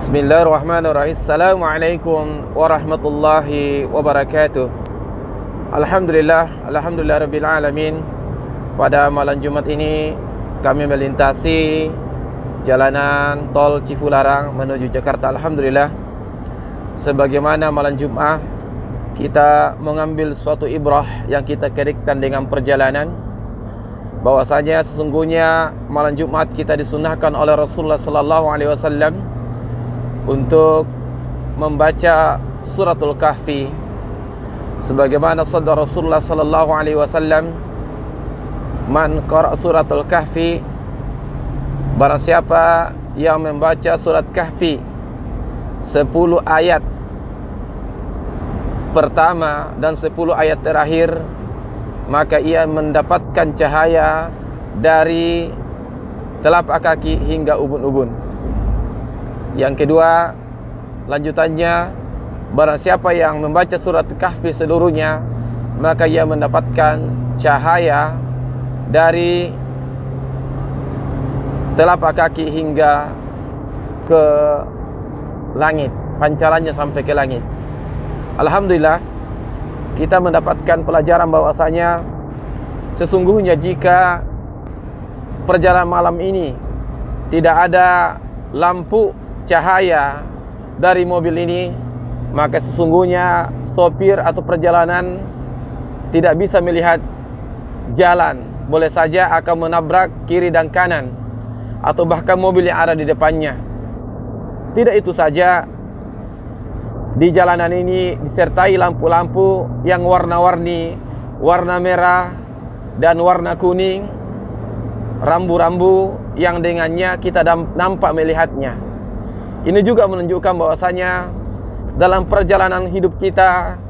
Bismillahirrahmanirrahim. Assalamualaikum warahmatullahi wabarakatuh. Alhamdulillah rabbil alamin. Pada malam Jumat ini kami melintasi jalanan tol Cipularang menuju Jakarta. Alhamdulillah, sebagaimana malam Jumat kita mengambil suatu ibrah yang kita kaitkan dengan perjalanan, bahwasanya sesungguhnya malam Jumat kita disunnahkan oleh Rasulullah sallallahu alaihi wasallam untuk membaca suratul kahfi, sebagaimana sabda Rasulullah sallallahu alaihi wasallam, man qara suratul kahfi, barang siapa yang membaca surat kahfi 10 ayat pertama dan 10 ayat terakhir, maka ia mendapatkan cahaya dari telapak kaki hingga ubun-ubun. Yang kedua, lanjutannya, barang siapa yang membaca surat kahfi seluruhnya, maka ia mendapatkan cahaya dari telapak kaki hingga ke langit, pancarannya sampai ke langit. Alhamdulillah, kita mendapatkan pelajaran bahwasanya sesungguhnya jika perjalanan malam ini tidak ada lampu cahaya dari mobil ini, maka sesungguhnya sopir atau perjalanan tidak bisa melihat jalan, boleh saja akan menabrak kiri dan kanan atau bahkan mobil yang ada di depannya. Tidak itu saja, di jalanan ini disertai lampu-lampu yang warna-warni, warna merah dan warna kuning, rambu-rambu yang dengannya kita nampak melihatnya. Ini juga menunjukkan bahwasanya dalam perjalanan hidup kita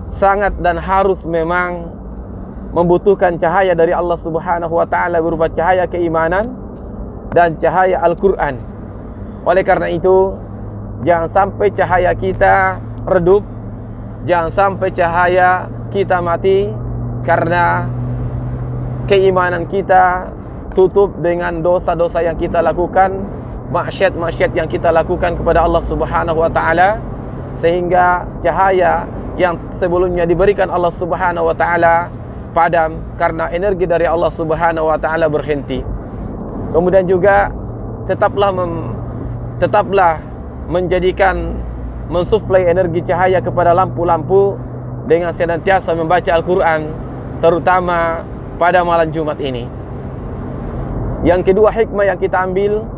sangat dan harus memang membutuhkan cahaya dari Allah Subhanahu wa taala berupa cahaya keimanan dan cahaya Al-Qur'an. Oleh karena itu, jangan sampai cahaya kita redup, jangan sampai cahaya kita mati karena keimanan kita tutup dengan dosa-dosa yang kita lakukan, maksiat-maksiat yang kita lakukan kepada Allah Subhanahu wa taala, sehingga cahaya yang sebelumnya diberikan Allah Subhanahu wa taala padam karena energi dari Allah Subhanahu wa taala berhenti. Kemudian juga tetaplah menjadikan mensuplai energi cahaya kepada lampu-lampu dengan senantiasa membaca Al-Qur'an, terutama pada malam Jumat ini. Yang kedua, hikmah yang kita ambil,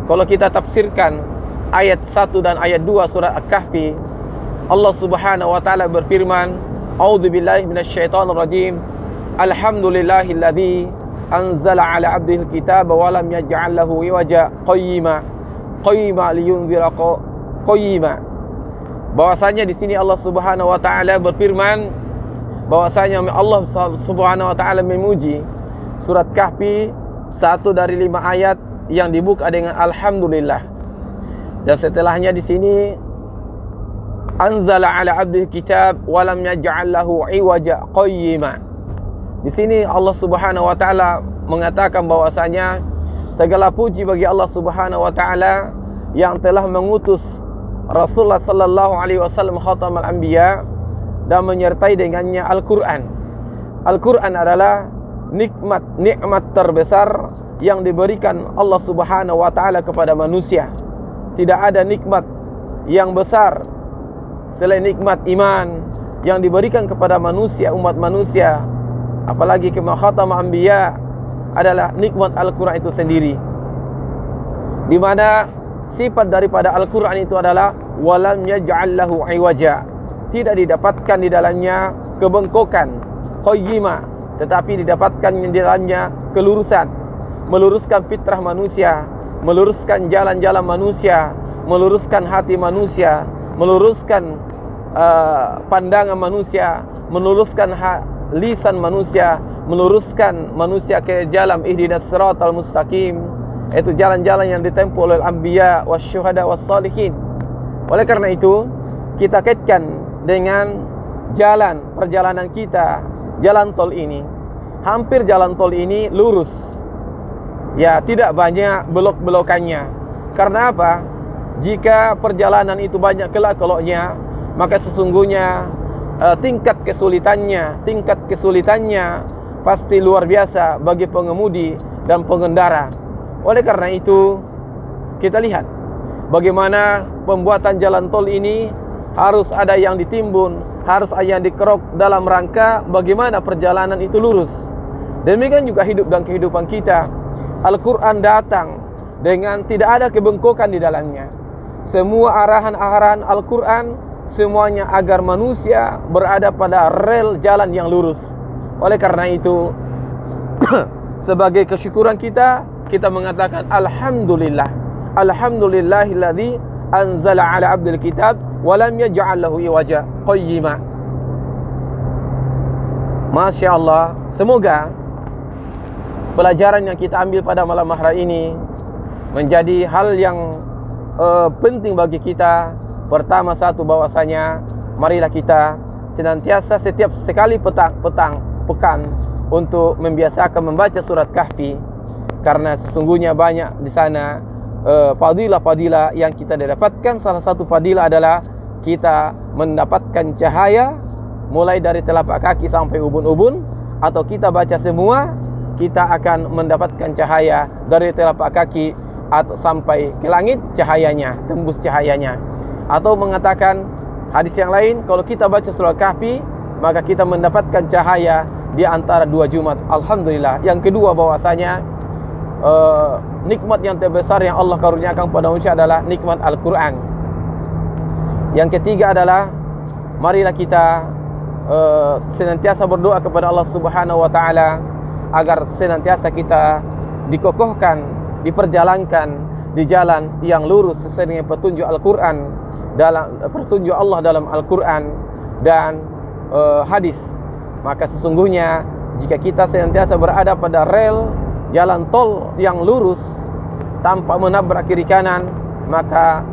kalau kita tafsirkan ayat 1 dan ayat 2 surat Al-Kahfi, Allah Subhanahu wa taala berfirman, a'udzubillahi minasyaitonir rajim, alhamdulillahilladzi anzala ala 'abdihil kitaba wa lam yaj'al lahu iwaja qayyima liyunzira qayyima. Bahwasanya di sini Allah Subhanahu wa taala berfirman bahwasanya Allah Subhanahu wa taala memuji surat Kahfi 1 dari 5 ayat yang dibuka dengan alhamdulillah. Dan setelahnya di sini anzala ala 'abdihil kitab wa lam yaj'al lahu iwaja qayyima. Di sini Allah Subhanahu wa taala mengatakan bahwasanya segala puji bagi Allah Subhanahu wa taala yang telah mengutus Rasulullah sallallahu alaihi wasallam khatamul anbiya dan menyertai dengannya Al-Qur'an. Al-Qur'an adalah nikmat terbesar yang diberikan Allah Subhanahu wa taala kepada manusia. Tidak ada nikmat yang besar selain nikmat iman yang diberikan kepada manusia, umat manusia, apalagi kama khatamul anbiya adalah nikmat Al-Qur'an itu sendiri, di mana sifat daripada Al-Qur'an itu adalah walam yaj'al lahu iwaja, tidak didapatkan di dalamnya kebengkokan, qayyima, tetapi didapatkan di dalamnya kelurusan, meluruskan fitrah manusia, meluruskan jalan-jalan manusia, meluruskan hati manusia, meluruskan pandangan manusia, meluruskan lisan manusia, meluruskan manusia ke jalan ihdinas siratal mustaqim, itu jalan-jalan yang ditempuh oleh anbiya wasyuhada wassalihin. Oleh karena itu, kita kaitkan dengan perjalanan kita, jalan tol ini. Hampir jalan tol ini lurus, ya, tidak banyak belok-belokannya. Karena apa? jika perjalanan itu banyak kelak-keloknya, maka sesungguhnya tingkat kesulitannya pasti luar biasa bagi pengemudi dan pengendara. Oleh karena itu, kita lihat bagaimana pembuatan jalan tol ini harus ada yang ditimbun, harus ada yang dikerok dalam rangka bagaimana perjalanan itu lurus. Demikian juga hidup dan kehidupan kita. Al-Quran datang dengan tidak ada kebengkokan di dalamnya. Semua arahan-arahan Al-Quran semuanya agar manusia berada pada rel jalan yang lurus. Oleh karena itu, sebagai kesyukuran kita mengatakan Alhamdulillah. Alhamdulillahilladzi anzala ala abdil kitab wa lam yaj'al lahu iwaja qayyima. Masya Allah. Semoga pelajaran yang kita ambil pada malam hari ini menjadi hal yang penting bagi kita. Pertama, satu, bahwasanya marilah kita senantiasa setiap sekali pekan untuk membiasakan membaca surat Kahfi, karena sesungguhnya banyak di sana fadilah-fadilah yang kita dapatkan. Salah satu fadilah adalah kita mendapatkan cahaya mulai dari telapak kaki sampai ubun-ubun, atau kita baca semua, kita akan mendapatkan cahaya dari telapak kaki atau sampai ke langit, cahayanya, tembus cahayanya. Atau mengatakan hadis yang lain, kalau kita baca surah Kahfi, maka kita mendapatkan cahaya di antara 2 Jumat. Alhamdulillah. Yang kedua, bahwasanya nikmat yang terbesar yang Allah karuniakan kepada manusia adalah nikmat Al-Quran. Yang ketiga adalah marilah kita senantiasa berdoa kepada Allah Subhanahu wa taala agar senantiasa kita dikokohkan, diperjalankan di jalan yang lurus sesuai dengan petunjuk Al-Quran, dalam petunjuk Allah dalam Al-Quran dan hadis. Maka sesungguhnya jika kita senantiasa berada pada rel jalan tol yang lurus tanpa menabrak kiri kanan, maka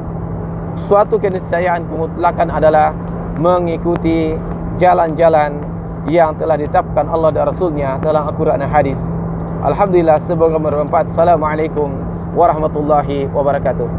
suatu keniscayaan kemutlakan adalah mengikuti jalan-jalan yang telah ditetapkan Allah dan Rasulnya dalam Al-Quran dan hadis. Alhamdulillah, semoga bermanfaat. Assalamualaikum warahmatullahi wabarakatuh.